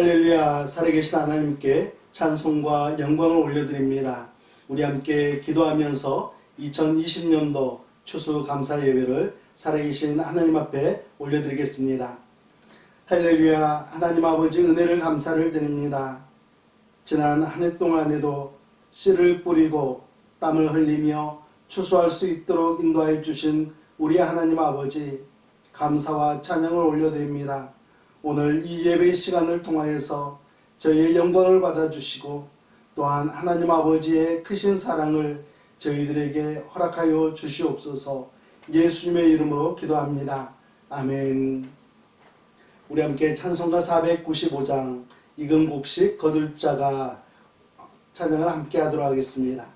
할렐루야. 살아계신 하나님께 찬송과 영광을 올려드립니다. 우리 함께 기도하면서 2020년도 추수감사 예배를 살아계신 하나님 앞에 올려드리겠습니다. 할렐루야. 하나님 아버지 은혜를 감사를 드립니다. 지난 한 해 동안에도 씨를 뿌리고 땀을 흘리며 추수할 수 있도록 인도하여 주신 우리 하나님 아버지 감사와 찬양을 올려드립니다. 오늘 이 예배의 시간을 통하여서 저희의 영광을 받아주시고 또한 하나님 아버지의 크신 사랑을 저희들에게 허락하여 주시옵소서. 예수님의 이름으로 기도합니다. 아멘. 우리 함께 찬송가 495장 이근곡식 거둘자가 찬양을 함께 하도록 하겠습니다.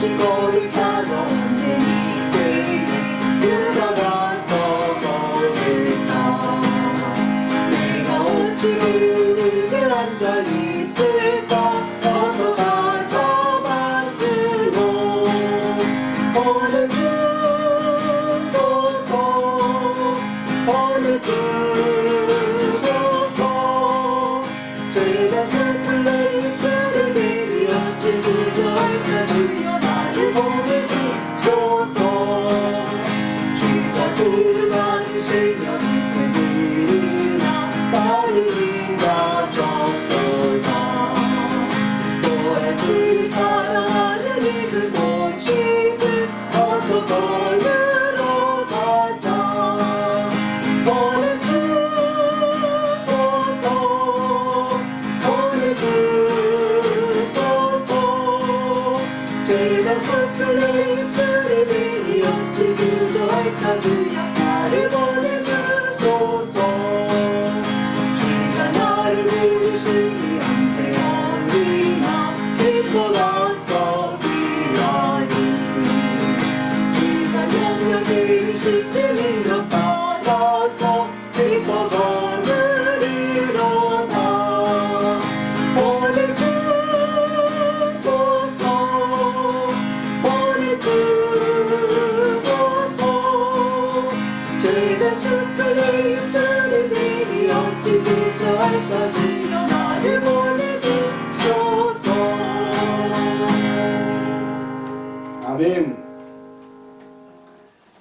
시골을 찾아오는 이때에 누가 가서 거둘까? 내가 어찌 그렇게 앉아 있을까? 어서 가져만들고 어느 주소서 제가 슬픈 내 입술을 내리 어찌 주저앉아 주여 나를 보내주소서. 주가 부르시면 되느나 따르리라 적도다. 너의 주를 사랑하는 이들 모시들 어서 걸으러 가자. 제가 슬픈 내 입술에 대니 어찌 주저할까? 주여 나를 보내주소서. 주가 나를 부르시니 한세 어리나 기뻐 나서기라니. 주가 명령 내리실 때 능력 받아서 기뻐 거느리로다. 제가 슬픈 내 입술에 대니 어찌 주저할까? 주여 나를 보내주소서. 아멘.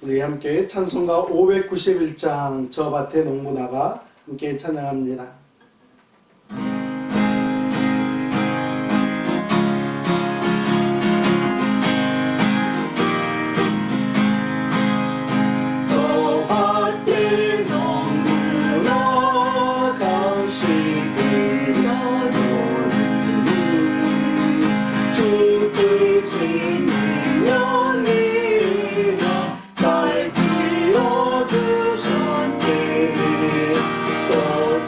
우리 함께 찬송가 591장 저 밭의 농부나가 함께 찬양합니다. 날 불러주셨네. 또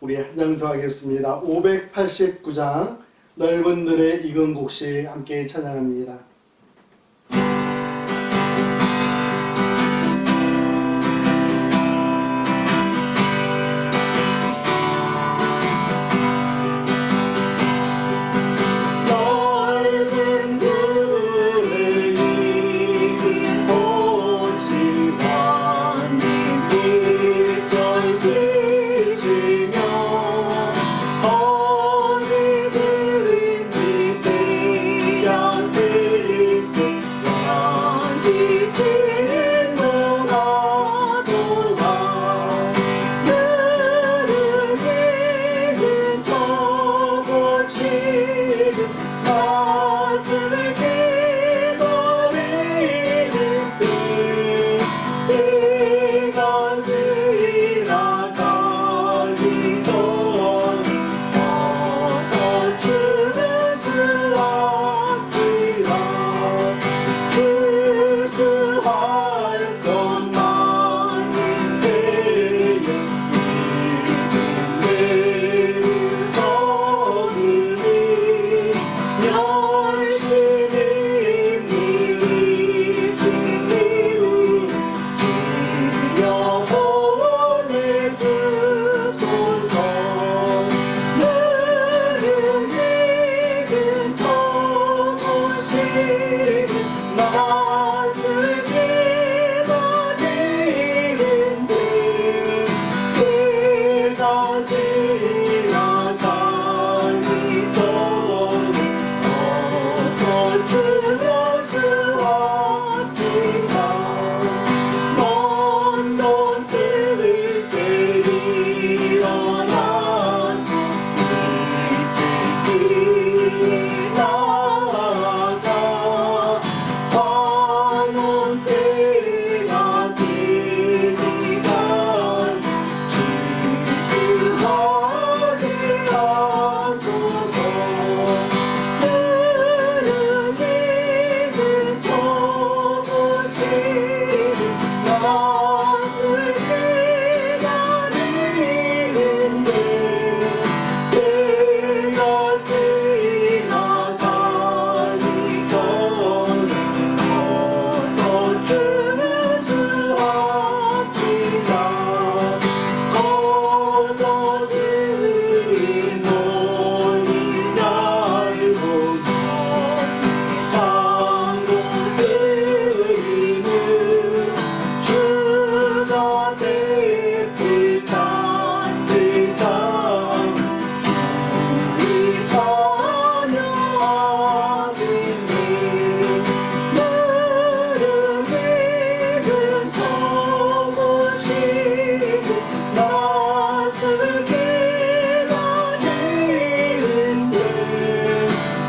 우리 한 장 더 하겠습니다. 589장 넓은 들의 익은 곡식 함께 찬양합니다. 넓은 들의 익은 곡식 완히 물결 비치며 어디든 이때야 빛을 완히 진노가 돌아 느르기는 저곳이 낮을 기다리는 때가 지나가기 전 어서 추수합시다. 추수할 것만인데 매일 저들이 열심히 일을 짓는 주여 보내주소서. 느린 익은 저곳이 낮을 기다리는데 때가 지나가기 전 어서 추수합시다. 먼 돈 들을 때 일어나서 일찍 나아가 환원 때가 되니까 추수하게 하소서. 느린 익은 저곳이 낮을 기다리는데 때가 지나가기 전 어서 추수합시다. 언어들이 멀리 날고 장로들이는 주가 베풀 잔치장 주의 찬양하는데 느린 익은 저곳이 낮을 기다리는데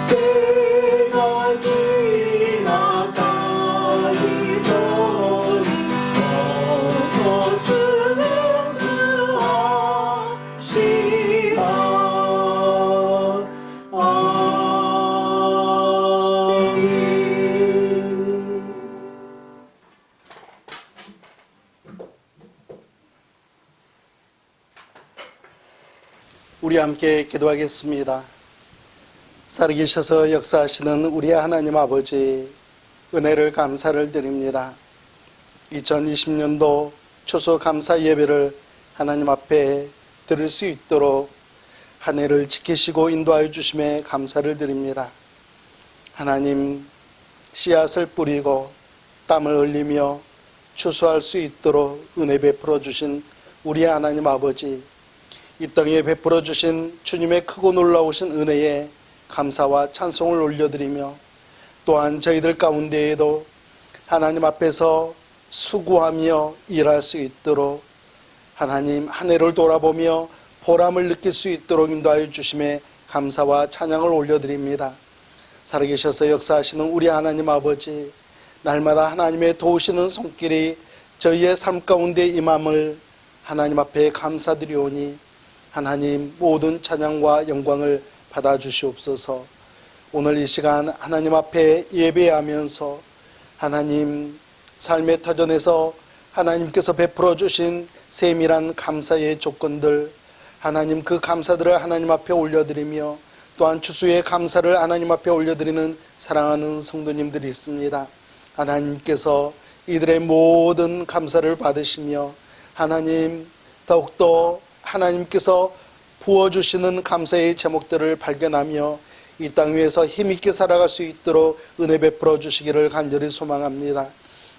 때가 지나가기 전 어서 추수합시다. 아멘. 우리 함께 기도하겠습니다. 살아계셔서 역사하시는 우리 하나님 아버지, 은혜를 감사를 드립니다. 2020년도 추수감사 예배를 하나님 앞에 드릴 수 있도록 한 해를 지키시고 인도하여 주심에 감사를 드립니다. 하나님, 씨앗을 뿌리고 땀을 흘리며 추수할 수 있도록 은혜 베풀어 주신 우리 하나님 아버지, 이 땅에 베풀어 주신 주님의 크고 놀라우신 은혜에 감사와 찬송을 올려드리며 또한 저희들 가운데에도 하나님 앞에서 수고하며 일할 수 있도록 하나님 한 해를 돌아보며 보람을 느낄 수 있도록 인도하여 주심에 감사와 찬양을 올려드립니다. 살아계셔서 역사하시는 우리 하나님 아버지, 날마다 하나님의 도우시는 손길이 저희의 삶 가운데 임함을 하나님 앞에 감사드리오니 하나님 모든 찬양과 영광을 받아주시옵소서. 오늘 이 시간 하나님 앞에 예배하면서 하나님 삶의 터전에서 하나님께서 베풀어 주신 세밀한 감사의 조건들, 하나님 그 감사들을 하나님 앞에 올려드리며 또한 추수의 감사를 하나님 앞에 올려드리는 사랑하는 성도님들이 있습니다. 하나님께서 이들의 모든 감사를 받으시며 하나님 더욱더 하나님께서 부어주시는 감사의 제목들을 발견하며 이 땅 위에서 힘있게 살아갈 수 있도록 은혜 베풀어 주시기를 간절히 소망합니다.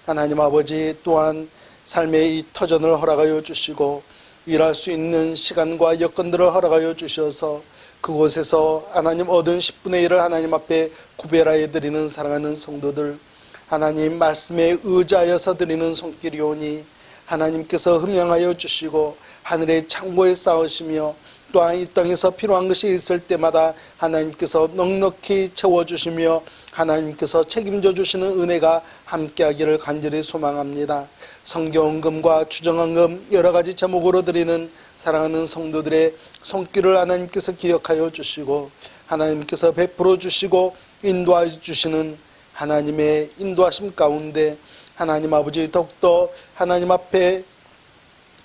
하나님 아버지 또한 삶의 이 터전을 허락하여 주시고 일할 수 있는 시간과 여건들을 허락하여 주셔서 그곳에서 하나님 얻은 10분의 1을 하나님 앞에 구별하여 드리는 사랑하는 성도들, 하나님 말씀에 의지하여서 드리는 손길이오니 하나님께서 흠양하여 주시고 하늘의 창고에 쌓으시며 또한 이 땅에서 필요한 것이 있을 때마다 하나님께서 넉넉히 채워주시며 하나님께서 책임져 주시는 은혜가 함께하기를 간절히 소망합니다. 성경헌금과 추정헌금 여러 가지 제목으로 드리는 사랑하는 성도들의 손길을 하나님께서 기억하여 주시고 하나님께서 베풀어 주시고 인도하여 주시는 하나님의 인도하심 가운데 하나님 아버지 더욱더 하나님 앞에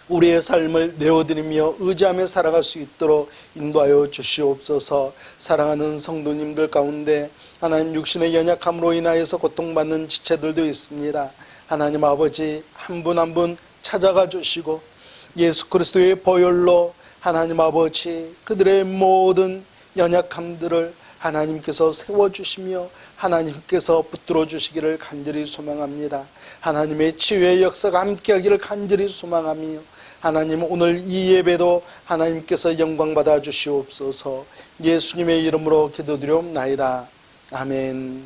우리의 삶을 내어드리며 의지하며 살아갈 수 있도록 인도하여 주시옵소서. 사랑하는 성도님들 가운데 하나님 육신의 연약함으로 인하여서 고통받는 지체들도 있습니다. 하나님 아버지 한 분 한 분 찾아가 주시고 예수 그리스도의 보혈로 하나님 아버지 그들의 모든 연약함들을 하나님께서 세워주시며 하나님께서 붙들어 주시기를 간절히 소망합니다. 하나님의 치유의 역사가 함께하기를 간절히 소망하며 하나님 오늘 이 예배도 하나님께서 영광받아 주시옵소서. 예수님의 이름으로 기도드리옵나이다. 아멘.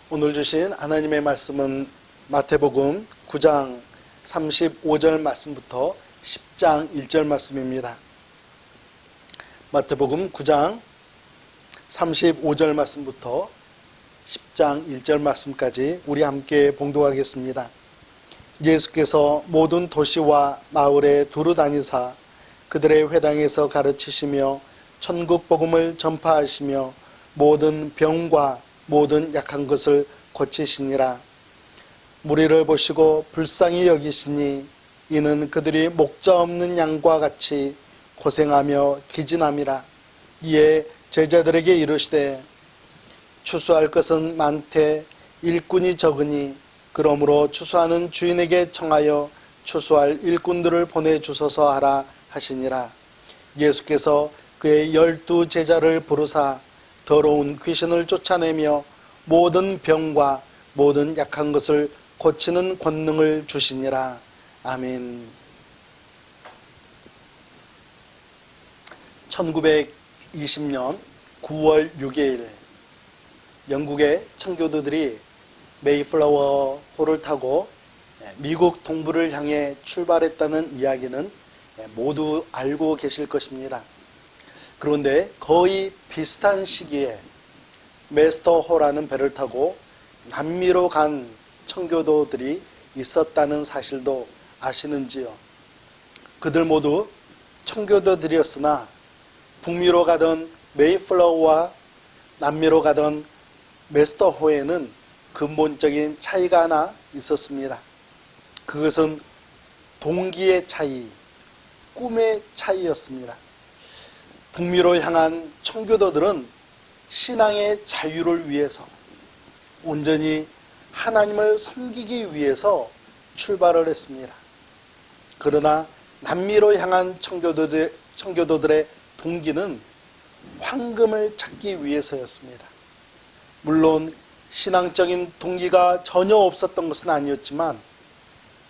오늘 주신 하나님의 말씀은 마태복음 9장 35절 말씀부터 10장 1절 말씀입니다. 마태복음 9장 35절 말씀부터 10장 1절 말씀까지 우리 함께 봉독하겠습니다. 예수께서 모든 도시와 마을에 두루 다니사 그들의 회당에서 가르치시며 천국 복음을 전파하시며 모든 병과 모든 약한 것을 고치시니라. 무리를 보시고 불쌍히 여기시니 이는 그들이 목자 없는 양과 같이 고생하며 기진함이라. 이에 제자들에게 이르시되 추수할 것은 많되 일꾼이 적으니 그러므로 추수하는 주인에게 청하여 추수할 일꾼들을 보내주소서 하라 하시니라. 예수께서 그의 12 제자를 부르사 더러운 귀신을 쫓아내며 모든 병과 모든 약한 것을 고치는 권능을 주시니라. 아멘. 1920년 9월 6일 영국의 청교도들이 메이플라워 호를 타고 미국 동부를 향해 출발했다는 이야기는 모두 알고 계실 것입니다. 그런데 거의 비슷한 시기에 메스터 호라는 배를 타고 남미로 간 청교도들이 있었다는 사실도 아시는지요? 그들 모두 청교도들이었으나 북미로 가던 메이플라워와 남미로 가던 메스터 호에는 근본적인 차이가 하나 있었습니다. 그것은 동기의 차이, 꿈의 차이였습니다. 북미로 향한 청교도들은 신앙의 자유를 위해서 온전히 하나님을 섬기기 위해서 출발을 했습니다. 그러나 남미로 향한 청교도들의 동기는 황금을 찾기 위해서였습니다. 물론 신앙적인 동기가 전혀 없었던 것은 아니었지만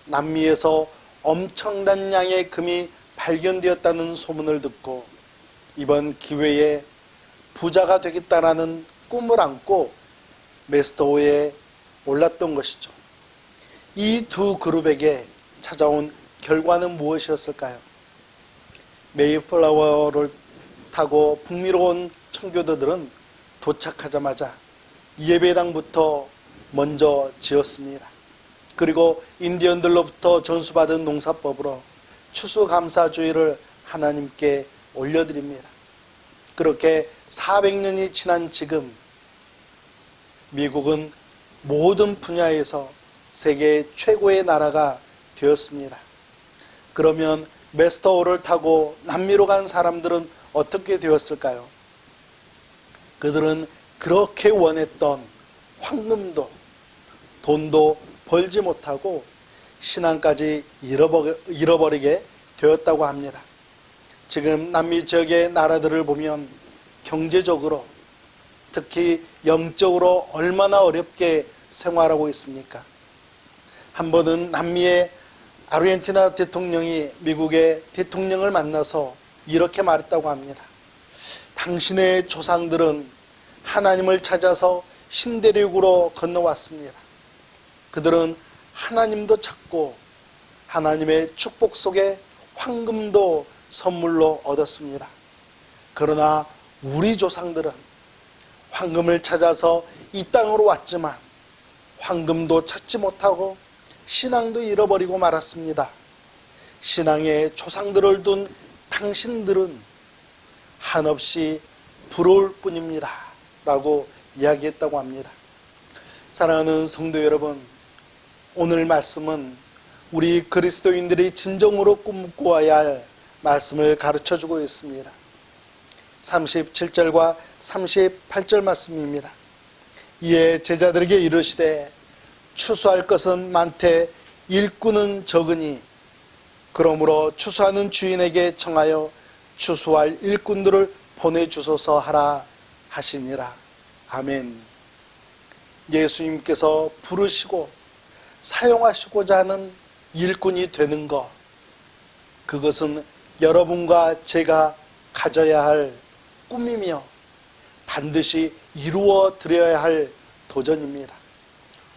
남미에서 엄청난 양의 금이 발견되었다는 소문을 듣고 이번 기회에 부자가 되겠다라는 꿈을 안고 메스터호에 올랐던 것이죠. 이 두 그룹에게 찾아온 결과는 무엇이었을까요? 메이플라워를 타고 북미로 온 청교도들은 도착하자마자 예배당부터 먼저 지었습니다. 그리고 인디언들로부터 전수받은 농사법으로 추수감사주의를 하나님께 올려드립니다. 그렇게 400년이 지난 지금 미국은 모든 분야에서 세계 최고의 나라가 되었습니다. 그러면 메스터호를 타고 남미로 간 사람들은 어떻게 되었을까요? 그들은 그렇게 원했던 황금도 돈도 벌지 못하고 신앙까지 잃어버리게 되었다고 합니다. 지금 남미 지역의 나라들을 보면 경제적으로 특히 영적으로 얼마나 어렵게 생활하고 있습니까? 한 번은 남미의 아르헨티나 대통령이 미국의 대통령을 만나서 이렇게 말했다고 합니다. 당신의 조상들은 하나님을 찾아서 신대륙으로 건너왔습니다. 그들은 하나님도 찾고 하나님의 축복 속에 황금도 선물로 얻었습니다. 그러나 우리 조상들은 황금을 찾아서 이 땅으로 왔지만 황금도 찾지 못하고 신앙도 잃어버리고 말았습니다. 신앙의 조상들을 둔 당신들은 한없이 부러울 뿐입니다. 라고 이야기했다고 합니다. 사랑하는 성도 여러분, 오늘 말씀은 우리 그리스도인들이 진정으로 꿈꾸어야 할 말씀을 가르쳐주고 있습니다. 37절과 38절 말씀입니다. 이에 제자들에게 이르시되 추수할 것은 많되 일꾼은 적으니 그러므로 추수하는 주인에게 청하여 추수할 일꾼들을 보내주소서 하라 하시니라. 아멘. 예수님께서 부르시고 사용하시고자 하는 일꾼이 되는 것, 그것은 여러분과 제가 가져야 할 꿈이며 반드시 이루어 드려야 할 도전입니다.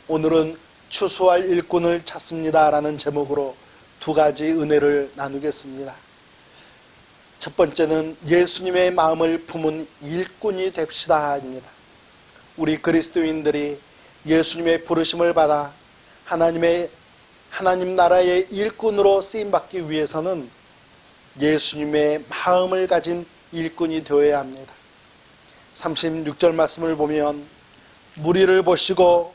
오늘은 추수할 일꾼을 찾습니다 라는 제목으로 두 가지 은혜를 나누겠습니다. 첫 번째는 예수님의 마음을 품은 일꾼이 됩시다 입니다. 우리 그리스도인들이 예수님의 부르심을 받아 하나님 나라의 일꾼으로 쓰임받기 위해서는 예수님의 마음을 가진 일꾼이 되어야 합니다. 36절 말씀을 보면 무리를 보시고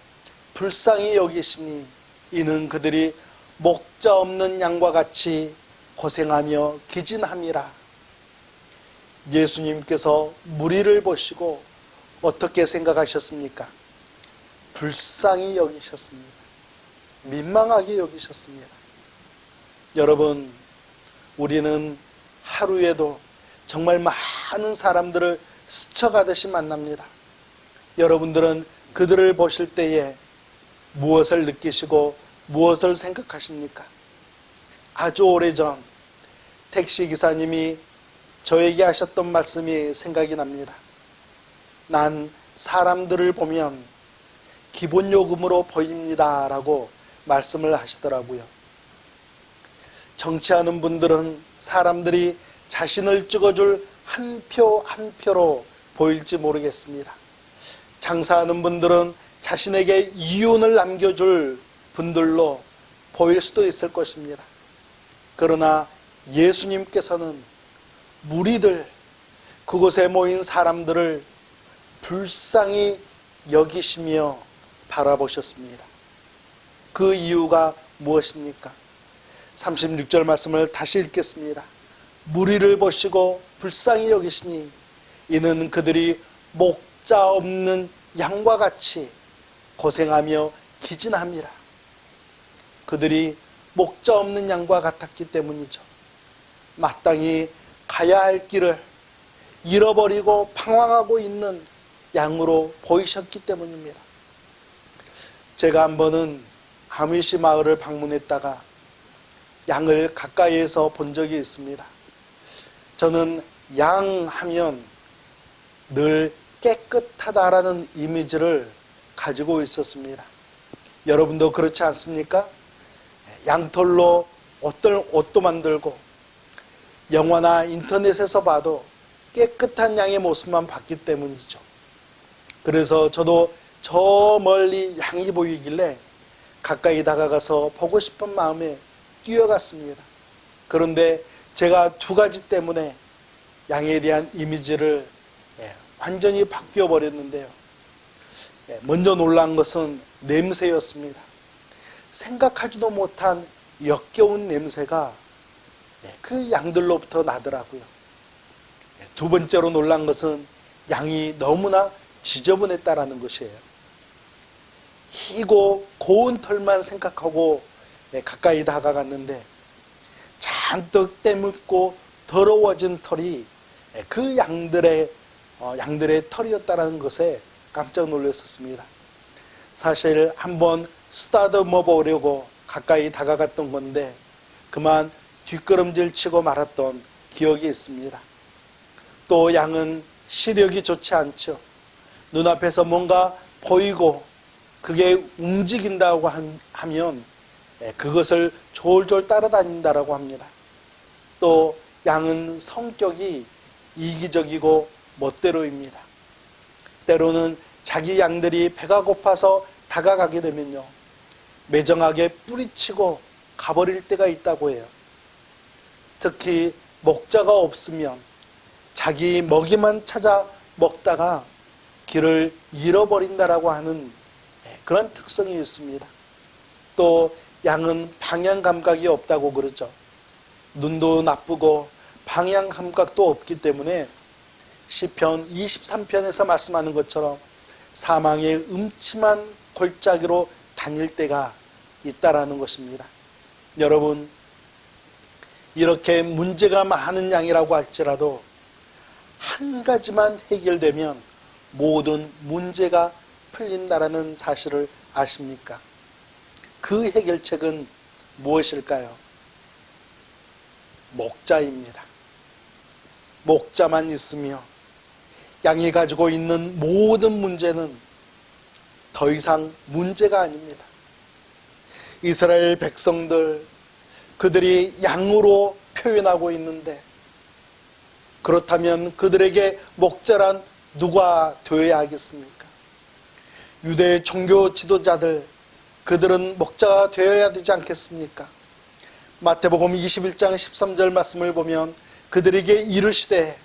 불쌍히 여기시니 이는 그들이 목자 없는 양과 같이 고생하며 기진함이라. 예수님께서 무리를 보시고 어떻게 생각하셨습니까? 불쌍히 여기셨습니다. 민망하게 여기셨습니다. 여러분, 우리는 하루에도 정말 많은 사람들을 스쳐가듯이 만납니다. 여러분들은 그들을 보실 때에 무엇을 느끼시고 무엇을 생각하십니까? 아주 오래전 택시기사님이 저에게 하셨던 말씀이 생각이 납니다. 난 사람들을 보면 기본 요금으로 보입니다 라고 말씀을 하시더라고요. 정치하는 분들은 사람들이 자신을 찍어줄 한 표 한 표로 보일지 모르겠습니다. 장사하는 분들은 자신에게 이윤을 남겨줄 분들로 보일 수도 있을 것입니다. 그러나 예수님께서는 무리들, 그곳에 모인 사람들을 불쌍히 여기시며 바라보셨습니다. 그 이유가 무엇입니까? 36절 말씀을 다시 읽겠습니다. 무리를 보시고 불쌍히 여기시니 이는 그들이 목자 없는 양과 같이 고생하며 기진함이라. 그들이 목자 없는 양과 같았기 때문이죠. 마땅히 가야 할 길을 잃어버리고 방황하고 있는 양으로 보이셨기 때문입니다. 제가 한 번은 아미시 마을을 방문했다가 양을 가까이에서 본 적이 있습니다. 저는 양 하면 늘 깨끗하다라는 이미지를 가지고 있었습니다. 여러분도 그렇지 않습니까? 양털로 옷도 만들고 영화나 인터넷에서 봐도 깨끗한 양의 모습만 봤기 때문이죠. 그래서 저도 저 멀리 양이 보이길래 가까이 다가가서 보고 싶은 마음에 뛰어갔습니다. 그런데 제가 두 가지 때문에 양에 대한 이미지를 완전히 바뀌어 버렸는데요. 먼저 놀란 것은 냄새였습니다. 생각하지도 못한 역겨운 냄새가 그 양들로부터 나더라고요. 두 번째로 놀란 것은 양이 너무나 지저분했다라는 것이에요. 희고 고운 털만 생각하고 가까이 다가갔는데 잔뜩 때묻고 더러워진 털이 그 양들의 털이었다는 것에 깜짝 놀랐었습니다. 사실 한번 쓰다듬어 보려고 가까이 다가갔던 건데 그만 뒷걸음질 치고 말았던 기억이 있습니다. 또 양은 시력이 좋지 않죠. 눈앞에서 뭔가 보이고 그게 움직인다고 하면 그것을 졸졸 따라다닌다라고 합니다. 또 양은 성격이 이기적이고 멋대로입니다. 때로는 자기 양들이 배가 고파서 다가가게 되면요, 매정하게 뿌리치고 가버릴 때가 있다고 해요. 특히 목자가 없으면 자기 먹이만 찾아 먹다가 길을 잃어버린다라고 하는 그런 특성이 있습니다. 또 양은 방향 감각이 없다고 그러죠. 눈도 나쁘고 방향 감각도 없기 때문에 시편 23편에서 말씀하는 것처럼 사망의 음침한 골짜기로 다닐 때가 있다라는 것입니다. 여러분, 이렇게 문제가 많은 양이라고 할지라도 한 가지만 해결되면 모든 문제가 풀린다라는 사실을 아십니까? 그 해결책은 무엇일까요? 목자입니다. 목자만 있으며 양이 가지고 있는 모든 문제는 더 이상 문제가 아닙니다. 이스라엘 백성들, 그들이 양으로 표현하고 있는데 그렇다면 그들에게 목자란 누가 되어야 하겠습니까? 유대 종교 지도자들, 그들은 목자가 되어야 되지 않겠습니까? 마태복음 21장 13절 말씀을 보면 그들에게 이르시되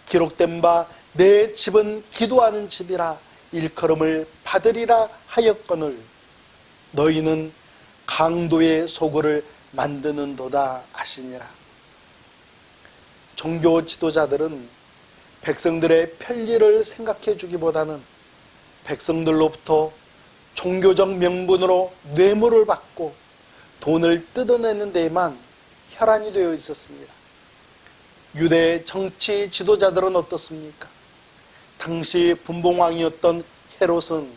기록된 바 내 집은 기도하는 집이라 일컬음을 받으리라 하였거늘 너희는 강도의 소굴을 만드는도다 하시니라. 종교 지도자들은 백성들의 편리를 생각해 주기보다는 백성들로부터 종교적 명분으로 뇌물을 받고 돈을 뜯어내는 데에만 혈안이 되어 있었습니다. 유대 정치 지도자들은 어떻습니까? 당시 분봉왕이었던 헤롯은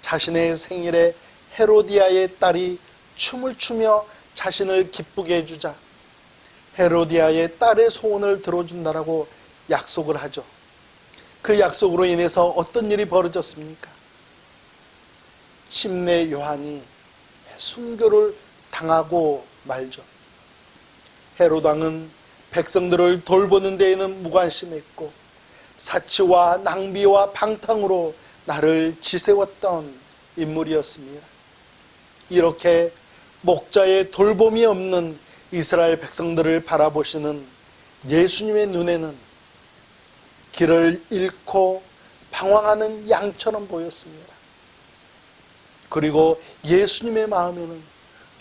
자신의 생일에 헤로디아의 딸이 춤을 추며 자신을 기쁘게 해주자 헤로디아의 딸의 소원을 들어준다라고 약속을 하죠. 그 약속으로 인해서 어떤 일이 벌어졌습니까? 침례 요한이 순교를 당하고 말죠. 헤롯 왕은 백성들을 돌보는 데에는 무관심했고 사치와 낭비와 방탕으로 나를 지새웠던 인물이었습니다. 이렇게 목자의 돌봄이 없는 이스라엘 백성들을 바라보시는 예수님의 눈에는 길을 잃고 방황하는 양처럼 보였습니다. 그리고 예수님의 마음에는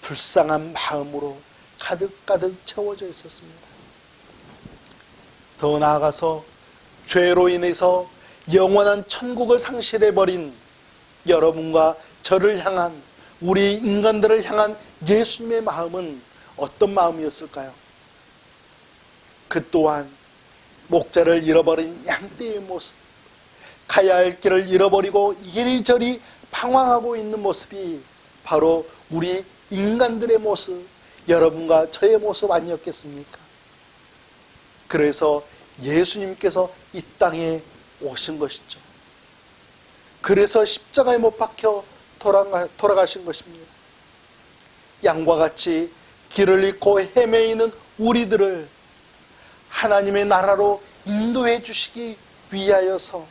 불쌍한 마음으로 가득가득 채워져 있었습니다. 더 나아가서 죄로 인해서 영원한 천국을 상실해버린 여러분과 저를 향한, 우리 인간들을 향한 예수님의 마음은 어떤 마음이었을까요? 그 또한 목자를 잃어버린 양떼의 모습, 가야 할 길을 잃어버리고 이리저리 방황하고 있는 모습이 바로 우리 인간들의 모습, 여러분과 저의 모습 아니었겠습니까? 그래서 예수님께서 이 땅에 오신 것이죠. 그래서 십자가에 못 박혀 돌아가신 것입니다. 양과 같이 길을 잃고 헤매이는 우리들을 하나님의 나라로 인도해 주시기 위하여서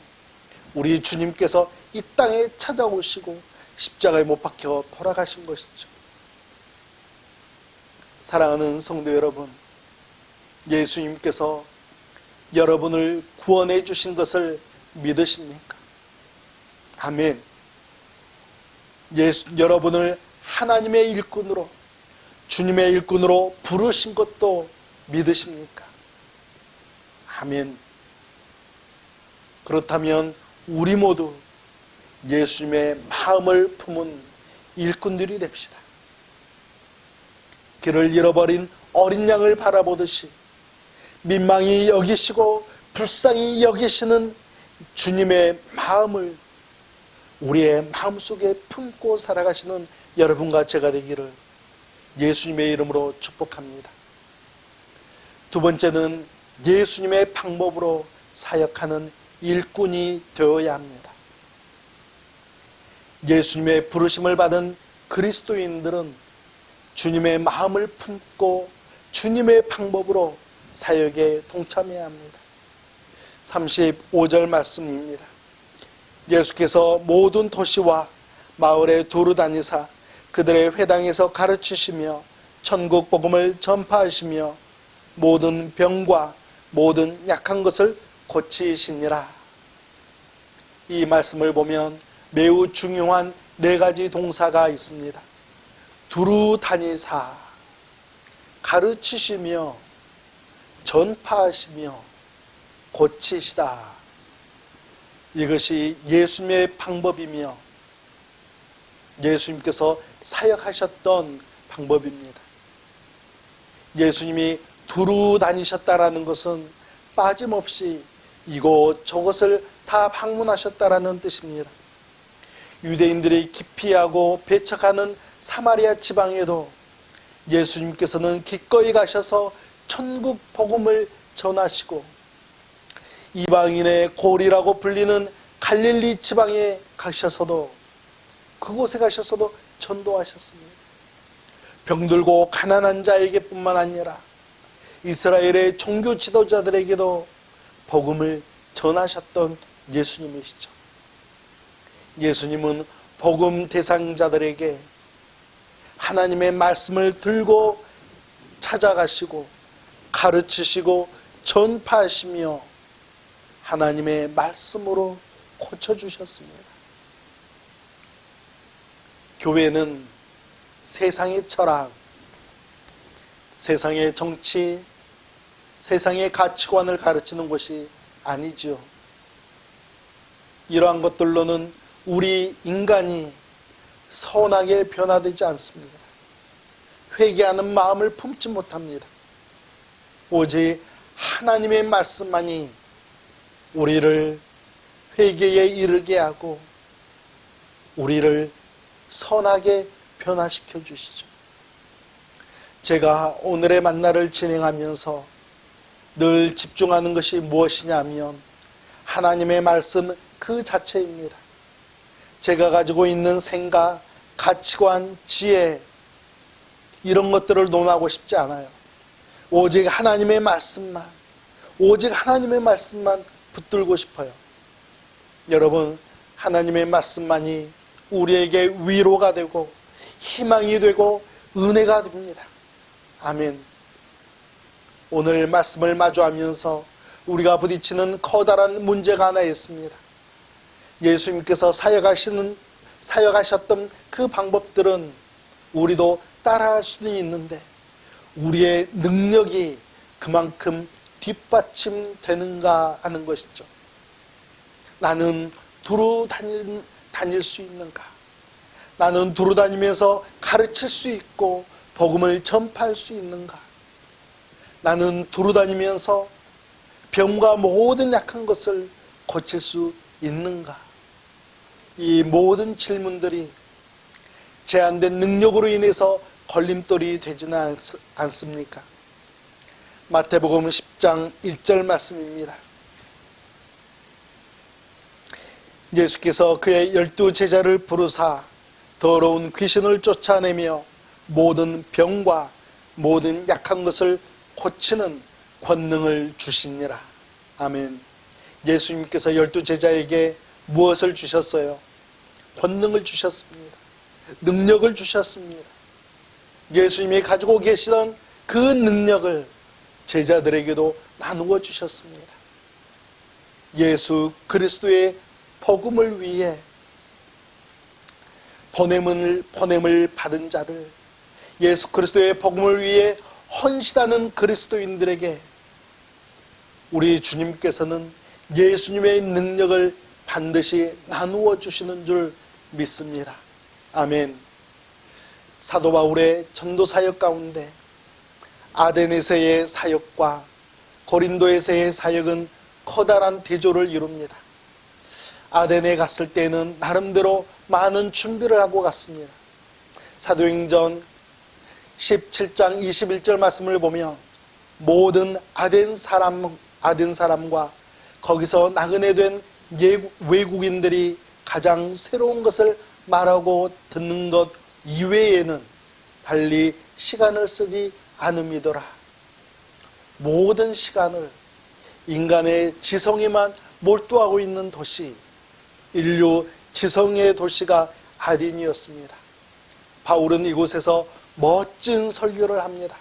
우리 주님께서 이 땅에 찾아오시고 십자가에 못 박혀 돌아가신 것이죠. 사랑하는 성도 여러분, 예수님께서 여러분을 구원해 주신 것을 믿으십니까? 아멘. 여러분을 하나님의 일꾼으로, 주님의 일꾼으로 부르신 것도 믿으십니까? 아멘. 그렇다면 우리 모두 예수님의 마음을 품은 일꾼들이 됩시다. 길을 잃어버린 어린 양을 바라보듯이 민망히 여기시고 불쌍히 여기시는 주님의 마음을 우리의 마음속에 품고 살아가시는 여러분과 제가 되기를 예수님의 이름으로 축복합니다. 두 번째는 예수님의 방법으로 사역하는 일꾼이 되어야 합니다. 예수님의 부르심을 받은 그리스도인들은 주님의 마음을 품고 주님의 방법으로 사역에 동참해야 합니다. 35절 말씀입니다. 예수께서 모든 도시와 마을에 두루 다니사 그들의 회당에서 가르치시며 천국 복음을 전파하시며 모든 병과 모든 약한 것을 고치시니라. 이 말씀을 보면 매우 중요한 네 가지 동사가 있습니다. 두루 다니사, 가르치시며 전파하시며 고치시다. 이것이 예수님의 방법이며 예수님께서 사역하셨던 방법입니다. 예수님이 두루 다니셨다라는 것은 빠짐없이 이곳 저곳을 다 방문하셨다라는 뜻입니다. 유대인들이 기피하고 배척하는 사마리아 지방에도 예수님께서는 기꺼이 가셔서 천국 복음을 전하시고 이방인의 골이라고 불리는 갈릴리 지방에 가셔서도 그곳에 가셔서도 전도하셨습니다. 병들고 가난한 자에게 뿐만 아니라 이스라엘의 종교 지도자들에게도 복음을 전하셨던 예수님이시죠. 예수님은 복음 대상자들에게 하나님의 말씀을 들고 찾아가시고 가르치시고 전파하시며 하나님의 말씀으로 고쳐주셨습니다. 교회는 세상의 철학, 세상의 정치, 세상의 가치관을 가르치는 것이 아니지요. 이러한 것들로는 우리 인간이 선하게 변화되지 않습니다. 회개하는 마음을 품지 못합니다. 오직 하나님의 말씀만이 우리를 회개에 이르게 하고 우리를 선하게 변화시켜 주시죠. 제가 오늘의 만나를 진행하면서 늘 집중하는 것이 무엇이냐면 하나님의 말씀 그 자체입니다. 제가 가지고 있는 생각, 가치관, 지혜 이런 것들을 논하고 싶지 않아요. 오직 하나님의 말씀만, 오직 하나님의 말씀만 붙들고 싶어요. 여러분, 하나님의 말씀만이 우리에게 위로가 되고 희망이 되고 은혜가 됩니다. 아멘. 오늘 말씀을 마주하면서 우리가 부딪히는 커다란 문제가 하나 있습니다. 예수님께서 사역하셨던 그 방법들은 우리도 따라할 수는 있는데 우리의 능력이 그만큼 뒷받침되는가 하는 것이죠. 나는 두루 다닐 수 있는가? 나는 두루 다니면서 가르칠 수 있고 복음을 전파할 수 있는가? 나는 두루 다니면서 병과 모든 약한 것을 고칠 수 있는가? 이 모든 질문들이 제한된 능력으로 인해서 걸림돌이 되지는 않습니까? 마태복음 10장 1절 말씀입니다. 예수께서 그의 12제자를 부르사 더러운 귀신을 쫓아내며 모든 병과 모든 약한 것을 고치는 권능을 주시니라. 아멘. 예수님께서 12제자에게 무엇을 주셨어요? 권능을 주셨습니다. 능력을 주셨습니다. 예수님이 가지고 계시던 그 능력을 제자들에게도 나누어 주셨습니다. 예수 그리스도의 복음을 위해 보냄을 받은 자들, 예수 그리스도의 복음을 위해 헌신하는 그리스도인들에게 우리 주님께서는 예수님의 능력을 반드시 나누어 주시는 줄 믿습니다. 아멘. 사도 바울의 전도 사역 가운데 아덴에서의 사역과 고린도에서의 사역은 커다란 대조를 이룹니다. 아덴에 갔을 때는 나름대로 많은 준비를 하고 갔습니다. 사도행전 17장 21절 말씀을 보면 모든 아덴 사람과 거기서 나그네 된 외국인들이 가장 새로운 것을 말하고 듣는 것 이외에는 달리 시간을 쓰지 않음이더라. 모든 시간을 인간의 지성에만 몰두하고 있는 도시, 인류 지성의 도시가 아덴이었습니다. 바울은 이곳에서 멋진 설교를 합니다.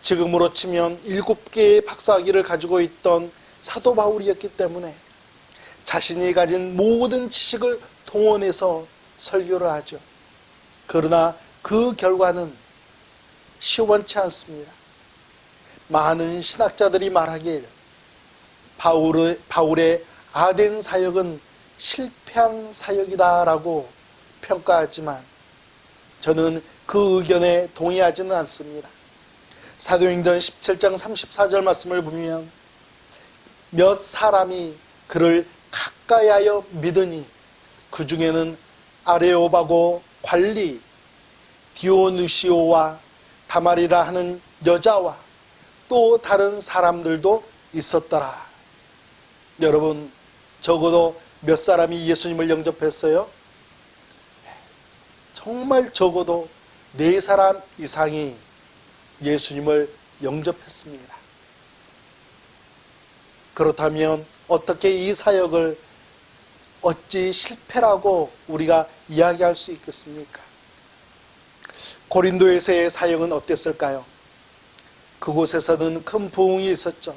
지금으로 치면 7개의 박사학위를 가지고 있던 사도 바울이었기 때문에 자신이 가진 모든 지식을 동원해서 설교를 하죠. 그러나 그 결과는 시원치 않습니다. 많은 신학자들이 말하길 바울의 아덴 사역은 실패한 사역이다라고 평가하지만 저는 그 의견에 동의하지는 않습니다. 사도행전 17장 34절 말씀을 보면 몇 사람이 그를 가까이하여 믿으니 그 중에는 아레오바고 관리 디오누시오와 다말이라 하는 여자와 또 다른 사람들도 있었더라. 여러분, 적어도 몇 사람이 예수님을 영접했어요? 정말 적어도 4사람 이상이 예수님을 영접했습니다. 그렇다면 어떻게 이 사역을 어찌 실패라고 우리가 이야기할 수 있겠습니까? 고린도에서의 사역은 어땠을까요? 그곳에서는 큰 부흥이 있었죠.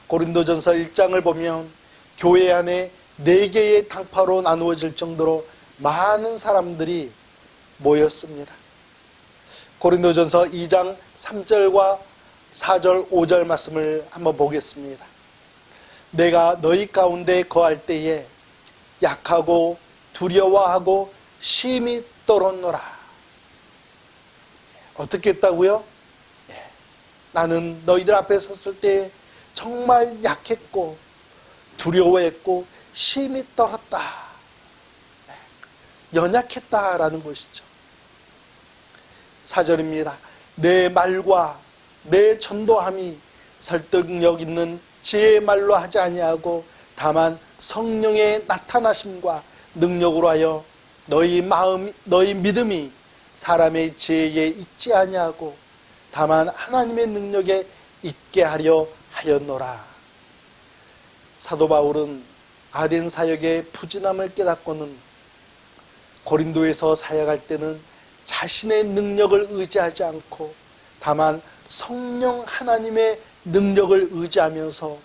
고린도전서 1장을 보면 교회 안에 4개의 당파로 나누어질 정도로 많은 사람들이 모였습니다. 고린도전서 2장 3절과 4절, 5절 말씀을 한번 보겠습니다. 내가 너희 가운데 거할 때에 약하고 두려워하고 심히 떨었노라. 어떻게 했다고요? 나는 너희들 앞에 섰을 때 정말 약했고 두려워했고 심히 떨었다. 연약했다라는 것이죠. 4절입니다. 내 말과 내 전도함이 설득력 있는 지혜의 말로 하지 아니하고 다만 성령의 나타나심과 능력으로 하여 너희 믿음이 사람의 지혜에 있지 아니하고 다만 하나님의 능력에 있게 하려 하였노라. 사도 바울은 아덴 사역의 부진함을 깨닫고는 고린도에서 사역할 때는 자신의 능력을 의지하지 않고 다만 성령 하나님의 능력을 의지하면서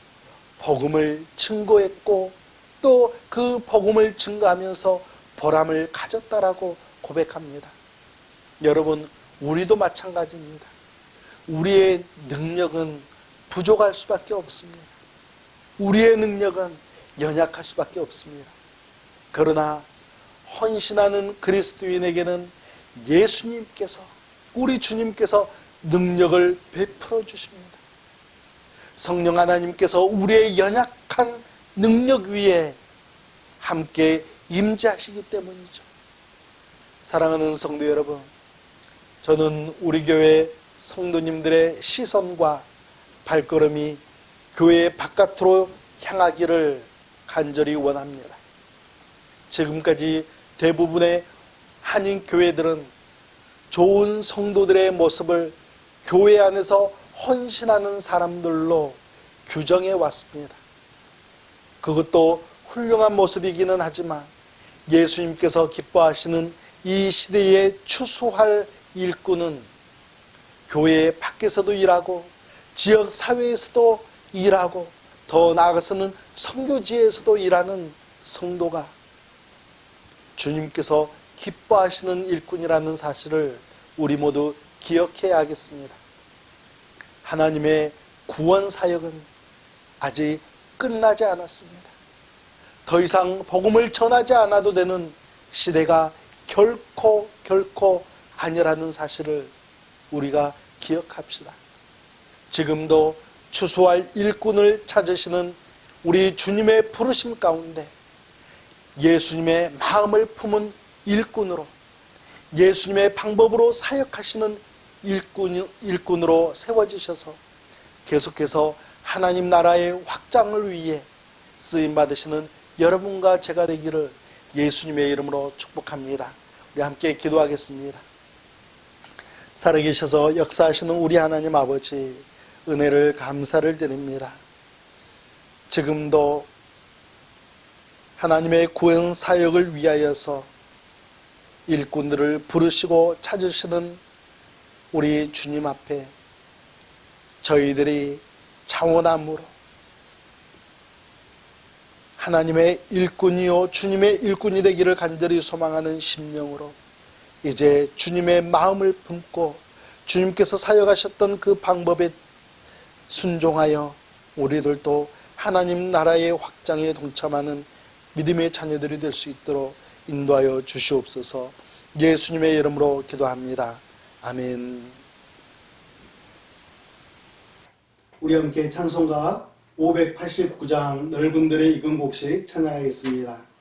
복음을 증거했고 또 그 복음을 증거하면서 보람을 가졌다라고 고백합니다. 여러분, 우리도 마찬가지입니다. 우리의 능력은 부족할 수밖에 없습니다. 우리의 능력은 연약할 수밖에 없습니다. 그러나 헌신하는 그리스도인에게는 예수님께서, 우리 주님께서 능력을 베풀어 주십니다. 성령 하나님께서 우리의 연약한 능력 위에 함께 임재하시기 때문이죠. 사랑하는 성도 여러분, 저는 우리 교회 성도님들의 시선과 발걸음이 교회 바깥으로 향하기를 간절히 원합니다. 지금까지 대부분의 한인 교회들은 좋은 성도들의 모습을 교회 안에서 헌신하는 사람들로 규정해 왔습니다. 그것도 훌륭한 모습이기는 하지만 예수님께서 기뻐하시는 이 시대에 추수할 일꾼은 교회 밖에서도 일하고 지역 사회에서도 일하고 더 나아가서는 선교지에서도 일하는 성도가 주님께서 기뻐하시는 일꾼이라는 사실을 우리 모두 기억해야 하겠습니다. 하나님의 구원 사역은 아직 끝나지 않았습니다. 더 이상 복음을 전하지 않아도 되는 시대가 결코 아니라는 사실을 우리가 기억합시다. 지금도 추수할 일꾼을 찾으시는 우리 주님의 부르심 가운데 예수님의 마음을 품은 일꾼으로, 예수님의 방법으로 사역하시는 일꾼으로 세워지셔서 계속해서 하나님 나라의 확장을 위해 쓰임받으시는 여러분과 제가 되기를 예수님의 이름으로 축복합니다. 우리 함께 기도하겠습니다. 살아계셔서 역사하시는 우리 하나님 아버지, 은혜를 감사를 드립니다. 지금도 하나님의 구원 사역을 위하여서 일꾼들을 부르시고 찾으시는 우리 주님 앞에 저희들이 자원함으로 하나님의 일꾼이요 주님의 일꾼이 되기를 간절히 소망하는 심령으로 이제 주님의 마음을 품고 주님께서 사역하셨던 그 방법에 순종하여 우리들도 하나님 나라의 확장에 동참하는 믿음의 자녀들이 될 수 있도록 인도하여 주시옵소서. 예수님의 이름으로 기도합니다. 아멘. 우리 함께 찬송가 589장 넓은들의 익은 곡식 찬양하겠습니다.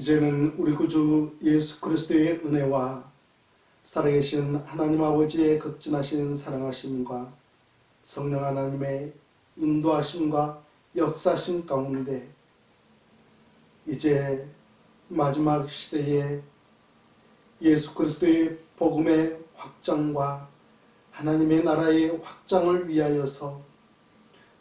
이제는 우리 구주 예수 그리스도의 은혜와 살아계신 하나님 아버지의 극진하신 사랑하심과 성령 하나님의 인도하심과 역사심 가운데 이제 마지막 시대에 예수 그리스도의 복음의 확장과 하나님의 나라의 확장을 위하여서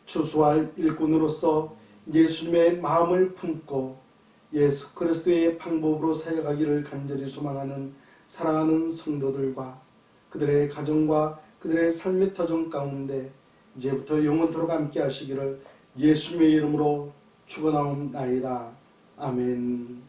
추수할 일꾼으로서 예수님의 마음을 품고 예수 그리스도의 방법으로 사역하기를 간절히 소망하는 사랑하는 성도들과 그들의 가정과 그들의 삶의 터전 가운데 이제부터 영원토록 함께 하시기를 예수님의 이름으로 축원하옵나이다. 아멘.